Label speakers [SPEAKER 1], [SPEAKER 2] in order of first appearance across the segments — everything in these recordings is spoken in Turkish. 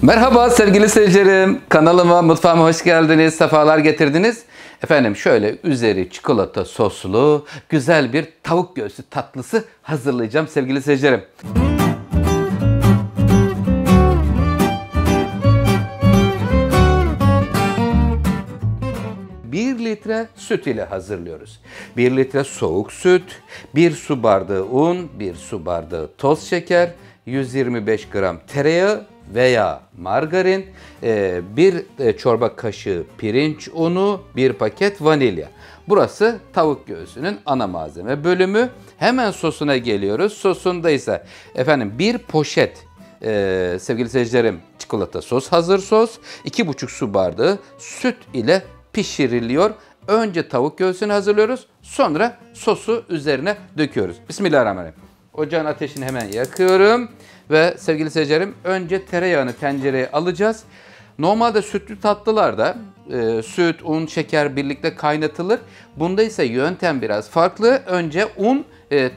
[SPEAKER 1] Merhaba sevgili seyircilerim. Kanalıma, mutfağıma hoş geldiniz. Sefalar getirdiniz. Efendim şöyle üzeri çikolata soslu güzel bir tavuk göğsü tatlısı hazırlayacağım sevgili seyircilerim. 1 litre süt ile hazırlıyoruz. 1 litre soğuk süt, 1 su bardağı un, 1 su bardağı toz şeker, 125 gram tereyağı veya margarin, 1 çorba kaşığı pirinç unu, 1 paket vanilya. Burası tavuk göğsünün ana malzeme bölümü. Hemen sosuna geliyoruz. Sosunda ise efendim 1 poşet sevgili seyircilerim çikolata sos, hazır sos, 2,5 su bardağı süt ile pişiriliyor. Önce tavuk göğsünü hazırlıyoruz. Sonra sosu üzerine döküyoruz. Bismillahirrahmanirrahim. Ocağın ateşini hemen yakıyorum. Ve sevgili seyircilerim önce tereyağını tencereye alacağız. Normalde sütlü tatlılarda süt, un, şeker birlikte kaynatılır. Bunda ise yöntem biraz farklı. Önce un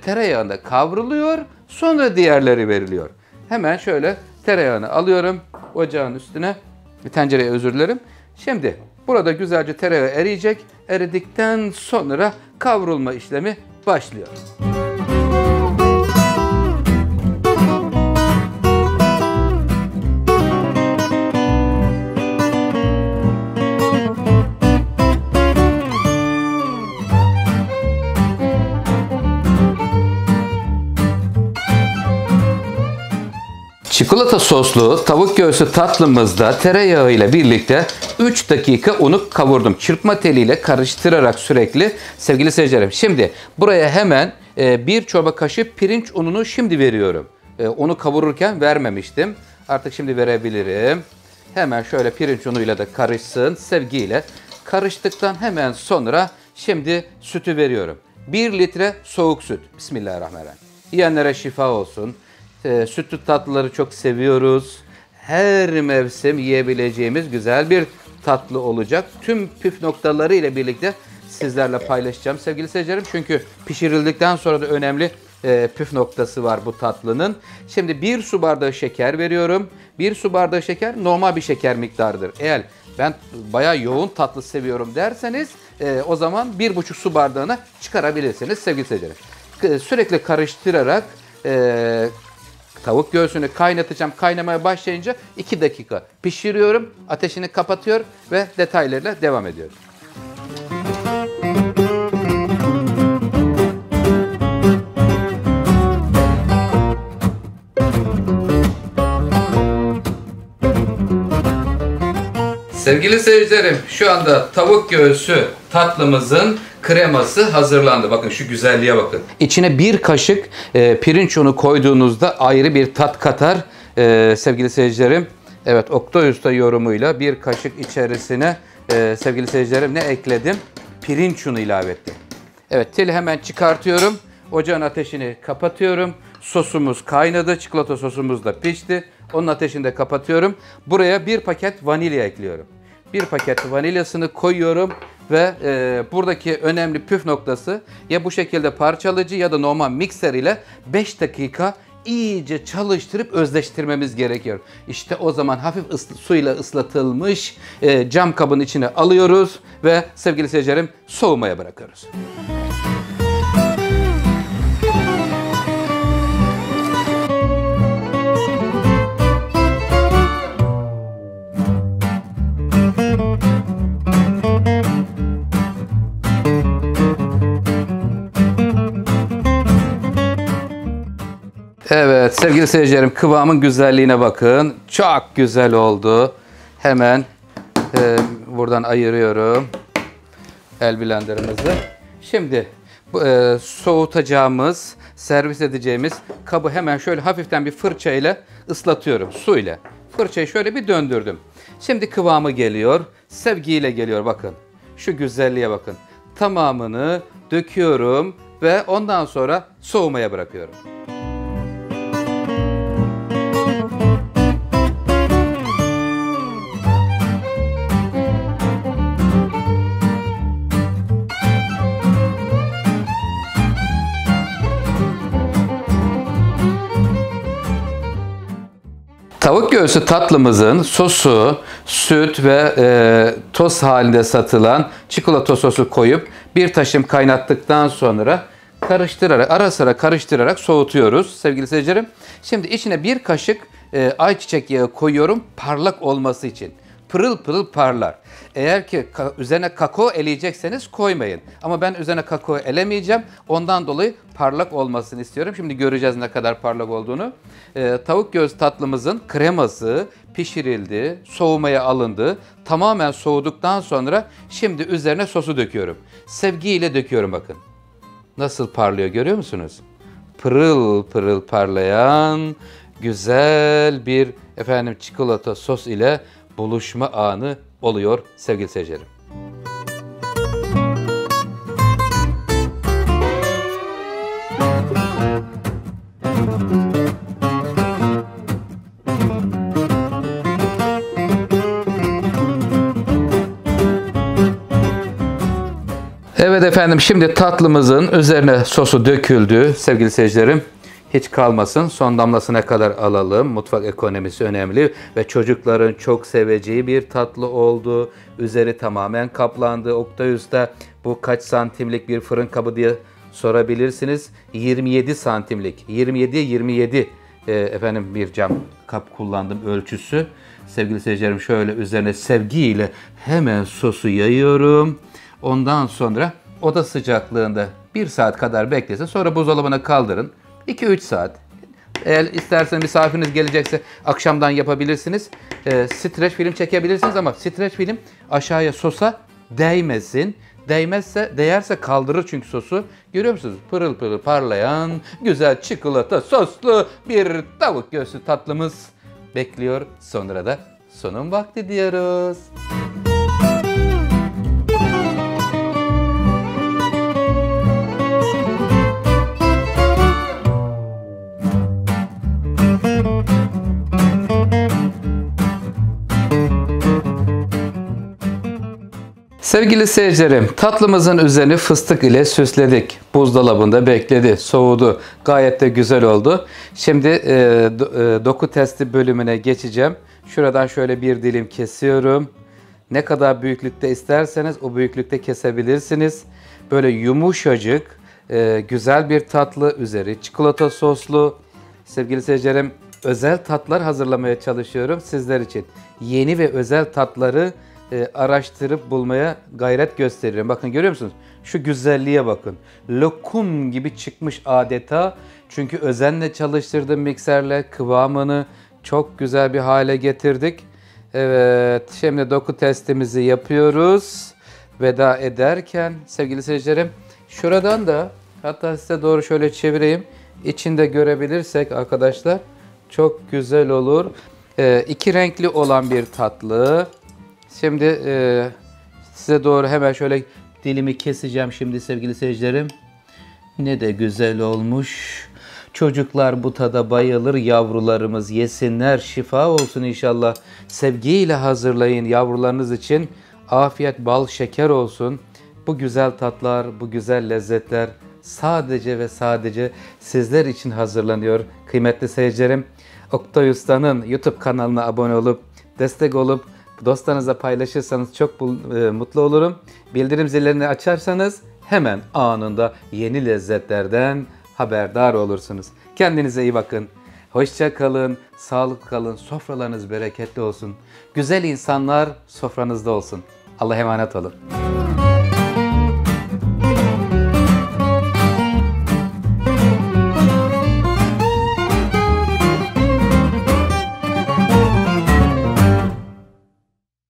[SPEAKER 1] tereyağında kavruluyor. Sonra diğerleri veriliyor. Hemen şöyle tereyağını alıyorum. Ocağın üstüne, tencereye özür dilerim. Şimdi burada güzelce tereyağı eriyecek. Eridikten sonra kavrulma işlemi başlıyor. Çikolata soslu tavuk göğsü tatlımızda tereyağı ile birlikte 3 dakika unu kavurdum. Çırpma teliyle karıştırarak sürekli sevgili seyircilerim. Şimdi buraya hemen 1 çorba kaşığı pirinç ununu şimdi veriyorum. Onu kavururken vermemiştim. Artık şimdi verebilirim. Hemen şöyle pirinç unuyla da karışsın sevgiyle. Karıştıktan hemen sonra şimdi sütü veriyorum. 1 litre soğuk süt. Bismillahirrahmanirrahim. Yiyenlere şifa olsun. Sütlü tatlıları çok seviyoruz. Her mevsim yiyebileceğimiz güzel bir tatlı olacak. Tüm püf noktaları ile birlikte sizlerle paylaşacağım sevgili seyircilerim. Çünkü pişirildikten sonra da önemli püf noktası var bu tatlının. Şimdi 1 su bardağı şeker veriyorum. 1 su bardağı şeker normal bir şeker miktarıdır. Eğer ben bayağı yoğun tatlı seviyorum derseniz o zaman 1,5 su bardağına çıkarabilirsiniz sevgili seyircilerim. Sürekli karıştırarak tavuk göğsünü kaynatacağım. Kaynamaya başlayınca 2 dakika pişiriyorum. Ateşini kapatıyor ve detaylarıyla devam ediyorum. Sevgili seyircilerim, şu anda tavuk göğsü tatlımızın kreması hazırlandı. Bakın şu güzelliğe bakın. İçine 1 kaşık pirinç unu koyduğunuzda ayrı bir tat katar. Sevgili seyircilerim, evet Oktay Usta yorumuyla 1 kaşık içerisine sevgili seyircilerim ne ekledim? Pirinç unu ilave ettim. Evet, teli hemen çıkartıyorum. Ocağın ateşini kapatıyorum. Sosumuz kaynadı. Çikolata sosumuz da pişti. Onun ateşini de kapatıyorum. Buraya 1 paket vanilya ekliyorum. 1 paket vanilyasını koyuyorum ve buradaki önemli püf noktası ya bu şekilde parçalayıcı ya da normal mikser ile 5 dakika iyice çalıştırıp özleştirmemiz gerekiyor. İşte o zaman hafif suyla ıslatılmış cam kabın içine alıyoruz ve sevgili seyircilerim soğumaya bırakıyoruz. Evet sevgili seyircilerim kıvamın güzelliğine bakın. Çok güzel oldu. Hemen buradan ayırıyorum el blenderımızı. Şimdi soğutacağımız, servis edeceğimiz kabı hemen şöyle hafiften bir fırça ile ıslatıyorum su ile. Fırçayı şöyle bir döndürdüm. Şimdi kıvamı geliyor. Sevgiyle geliyor bakın. Şu güzelliğe bakın. Tamamını döküyorum ve ondan sonra soğumaya bırakıyorum. Tavuk göğsü tatlımızın sosu, süt ve toz halinde satılan çikolata sosu koyup bir taşım kaynattıktan sonra karıştırarak, ara sıra karıştırarak soğutuyoruz sevgili seyircilerim. Şimdi içine bir kaşık ayçiçek yağı koyuyorum parlak olması için. Pırıl pırıl parlar. Eğer ki üzerine kakao eleyecekseniz koymayın. Ama ben üzerine kakao elemeyeceğim. Ondan dolayı parlak olmasını istiyorum. Şimdi göreceğiz ne kadar parlak olduğunu. Tavuk göğüs tatlımızın kreması pişirildi, soğumaya alındı. Tamamen soğuduktan sonra şimdi üzerine sosu döküyorum. Sevgiyle döküyorum bakın. Nasıl parlıyor görüyor musunuz? Pırıl pırıl parlayan güzel bir çikolata sos ile buluşma anı oluyor sevgili seyircilerim. Evet efendim, şimdi tatlımızın üzerine sosu döküldü sevgili seyircilerim. Hiç kalmasın, son damlasına kadar alalım. Mutfak ekonomisi önemli ve çocukların çok seveceği bir tatlı oldu. Üzeri tamamen kaplandı. Oktay Usta, bu kaç santimlik bir fırın kabı diye sorabilirsiniz. 27 santimlik, 27 bir cam kap kullandım ölçüsü. Sevgili seyircilerim, şöyle üzerine sevgiyle hemen sosu yayıyorum. Ondan sonra oda sıcaklığında 1 saat kadar beklesin. Sonra buzdolabına kaldırın. 2-3 saat. Eğer isterseniz misafiriniz gelecekse akşamdan yapabilirsiniz. Streç film çekebilirsiniz ama streç film aşağıya sosa değmesin. Değerse kaldırır çünkü sosu. Görüyor musunuz? Pırıl pırıl parlayan güzel çikolata soslu bir tavuk göğsü tatlımız bekliyor. Sonra da sunum vakti diyoruz. Sevgili seyircilerim, tatlımızın üzerini fıstık ile süsledik. Buzdolabında bekledi, soğudu. Gayet de güzel oldu. Şimdi doku testi bölümüne geçeceğim. Şuradan şöyle bir dilim kesiyorum. Ne kadar büyüklükte isterseniz o büyüklükte kesebilirsiniz. Böyle yumuşacık, güzel bir tatlı, üzeri çikolata soslu. Sevgili seyircilerim, özel tatlar hazırlamaya çalışıyorum sizler için. Yeni ve özel tatları araştırıp bulmaya gayret gösteriyorum. Bakın görüyor musunuz? Şu güzelliğe bakın. Lokum gibi çıkmış adeta. Çünkü özenle çalıştırdım mikserle. Kıvamını çok güzel bir hale getirdik. Evet, şimdi doku testimizi yapıyoruz. Veda ederken sevgili seyircilerim, şuradan da hatta size doğru şöyle çevireyim. İçinde görebilirsek arkadaşlar çok güzel olur. 2 renkli olan bir tatlı. Şimdi size doğru hemen şöyle dilimi keseceğim şimdi sevgili seyircilerim. Ne de güzel olmuş. Çocuklar bu tada bayılır. Yavrularımız yesinler. Şifa olsun inşallah. Sevgiyle hazırlayın yavrularınız için. Afiyet, bal, şeker olsun. Bu güzel tatlar, bu güzel lezzetler sadece ve sadece sizler için hazırlanıyor. Kıymetli seyircilerim, Oktay Usta'nın YouTube kanalına abone olup, destek olup, dostlarınızla paylaşırsanız çok mutlu olurum. Bildirim zillerini açarsanız hemen anında yeni lezzetlerden haberdar olursunuz. Kendinize iyi bakın. Hoşça kalın, sağlıklı kalın, sofralarınız bereketli olsun. Güzel insanlar sofranızda olsun. Allah'a emanet olun.